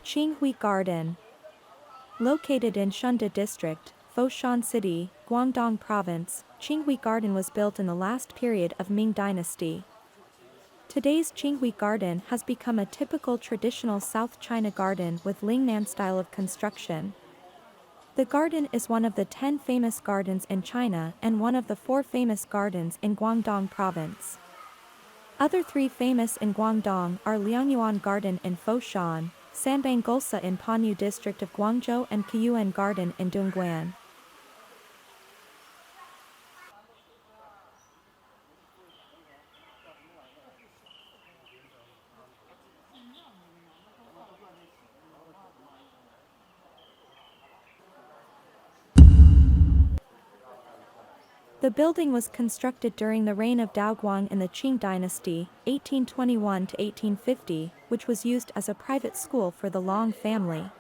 Qinghui Garden. Located in Shunde District, Foshan City, Guangdong Province, Qinghui Garden was built in the last period of Ming Dynasty. Today's Qinghui Garden has become a typical traditional South China garden with Lingnan style of construction. The garden is one of the 10 famous gardens in China and one of the 4 famous gardens in Guangdong Province. Other 3 famous in Guangdong are Liangyuan Garden in Foshan, Sanbanggulsa in Panyu district of Guangzhou and Keyuan Garden in Dongguan. The building was constructed during the reign of Dongguan in the Qing Dynasty, 1821 to 1850, which was used as a private school for the Long family.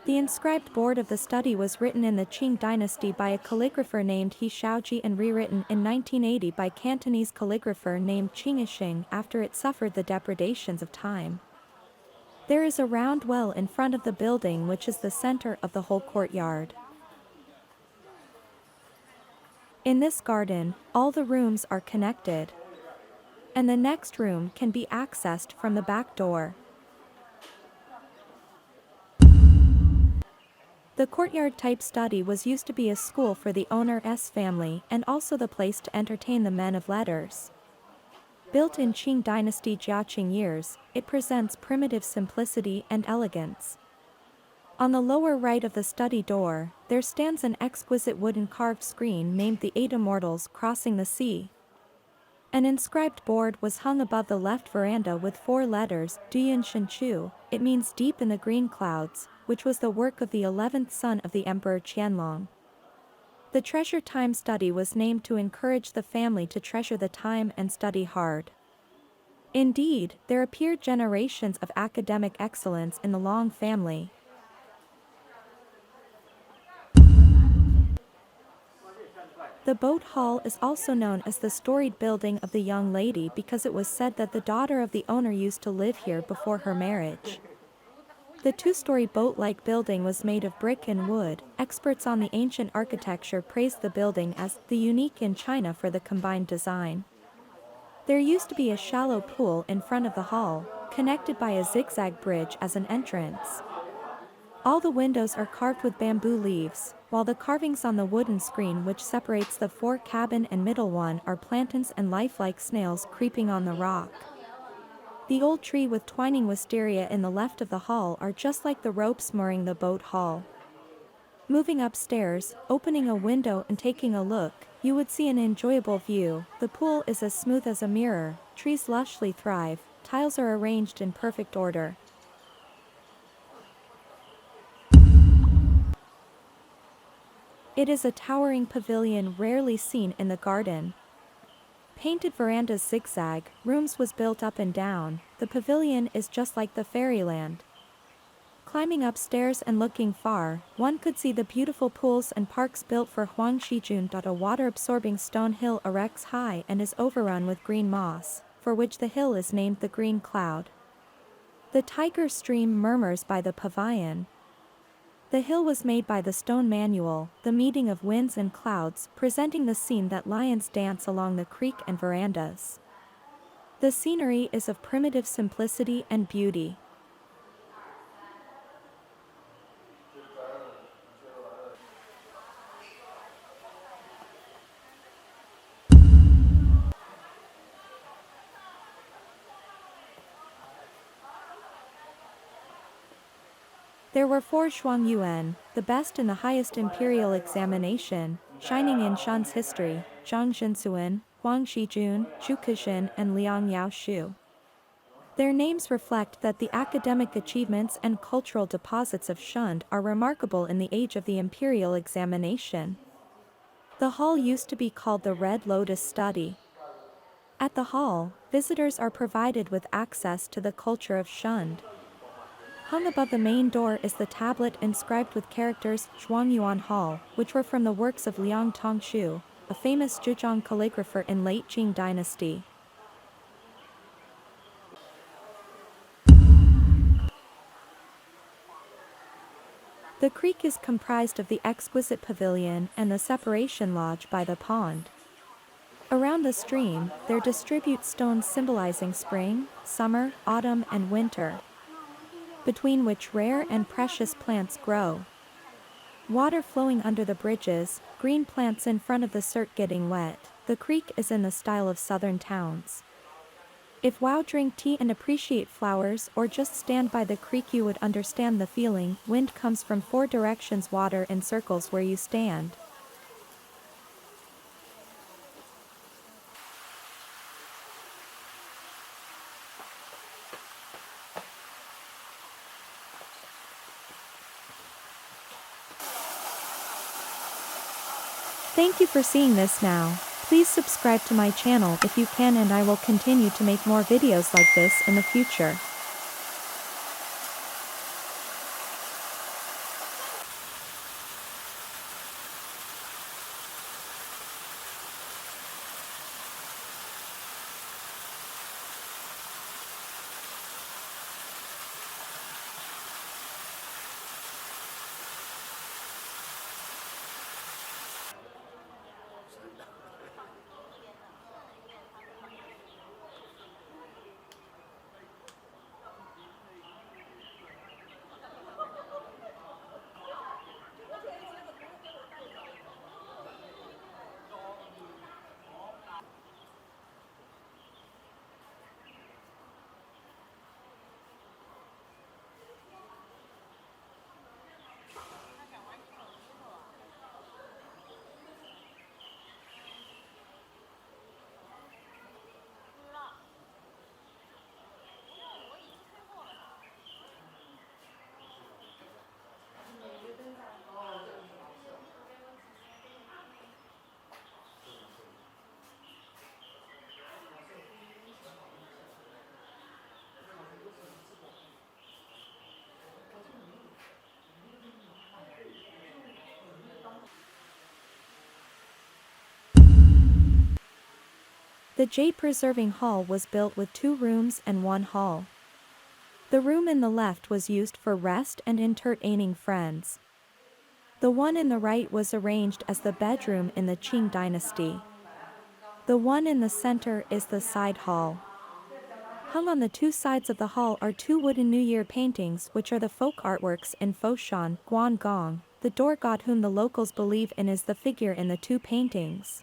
The inscribed board of the study was written in the Qing Dynasty by a calligrapher named He Shaoji and rewritten in 1980 by Cantonese calligrapher named Qingxing after it suffered the depredations of time. There is a round well in front of the building which is the center of the whole courtyard. In this garden, all the rooms are connected, and the next room can be accessed from the back door. The courtyard-type study was used to be a school for the owner's family and also the place to entertain the men of letters. Built in Qing Dynasty Jiaqing years, it presents primitive simplicity and elegance. On the lower right of the study door, there stands an exquisite wooden carved screen named the 8 Immortals Crossing the Sea. An inscribed board was hung above the left veranda with 4 letters, Duyan Shenchu, it means deep in the green clouds, which was the work of the 11th son of the Emperor Qianlong. The Treasure Time study was named to encourage the family to treasure the time and study hard. Indeed, there appeared generations of academic excellence in the Long family. The boat hall is also known as the storied building of the young lady because it was said that the daughter of the owner used to live here before her marriage. The 2-story boat-like building was made of brick and wood. Experts on the ancient architecture praised the building as the unique in China for the combined design. There used to be a shallow pool in front of the hall, connected by a zigzag bridge as an entrance. All the windows are carved with bamboo leaves, while the carvings on the wooden screen which separates the 4 cabin and middle one are plantains and lifelike snails creeping on the rock. The old tree with twining wisteria in the left of the hall are just like the ropes mooring the boat hall. Moving upstairs, opening a window and taking a look, you would see an enjoyable view. The pool is as smooth as a mirror, trees lushly thrive, tiles are arranged in perfect order. It is a towering pavilion rarely seen in the garden. Painted verandas zigzag, rooms was built up and down, the pavilion is just like the fairyland. Climbing upstairs and looking far, one could see the beautiful pools and parks built for Huangshijun. A water-absorbing stone hill erects high and is overrun with green moss, for which the hill is named the Green Cloud. The Tiger Stream murmurs by the pavilion. The hill was made by the stone manual, the meeting of winds and clouds, presenting the scene that lions dance along the creek and verandas. The scenery is of primitive simplicity and beauty. There were 4 Zhuangyuan, the best and the highest imperial examination, shining in Shan's history, Zhang Zhensuan, Huang Shijun, Zhu Kexin, and Liang Yaoshu. Their names reflect that the academic achievements and cultural deposits of Shunde are remarkable in the age of the imperial examination. The hall used to be called the Red Lotus Study. At the hall, visitors are provided with access to the culture of Shunde. Hung above the main door is the tablet inscribed with characters Zhuangyuan Hall, which were from the works of Liang Tongshu, a famous Zhujiang calligrapher in late Qing Dynasty. The creek is comprised of the exquisite pavilion and the separation lodge by the pond. Around the stream, there distribute stones symbolizing spring, summer, autumn, and winter, between which rare and precious plants grow. Water flowing under the bridges, green plants in front of the cert getting wet. The creek is in the style of southern towns. If wow, drink tea and appreciate flowers, or just stand by the creek, you would understand the feeling. Wind comes from 4 directions, water in circles where you stand. Thank you for seeing this now. Please subscribe to my channel if you can, and I will continue to make more videos like this in the future. The Jade Preserving Hall was built with 2 rooms and 1 hall. The room in the left was used for rest and entertaining friends. The one in the right was arranged as the bedroom in the Qing Dynasty. The one in the center is the side hall. Hung on the 2 sides of the hall are 2 wooden New Year paintings, which are the folk artworks in Foshan, Guangdong. The door god whom the locals believe in is the figure in the 2 paintings.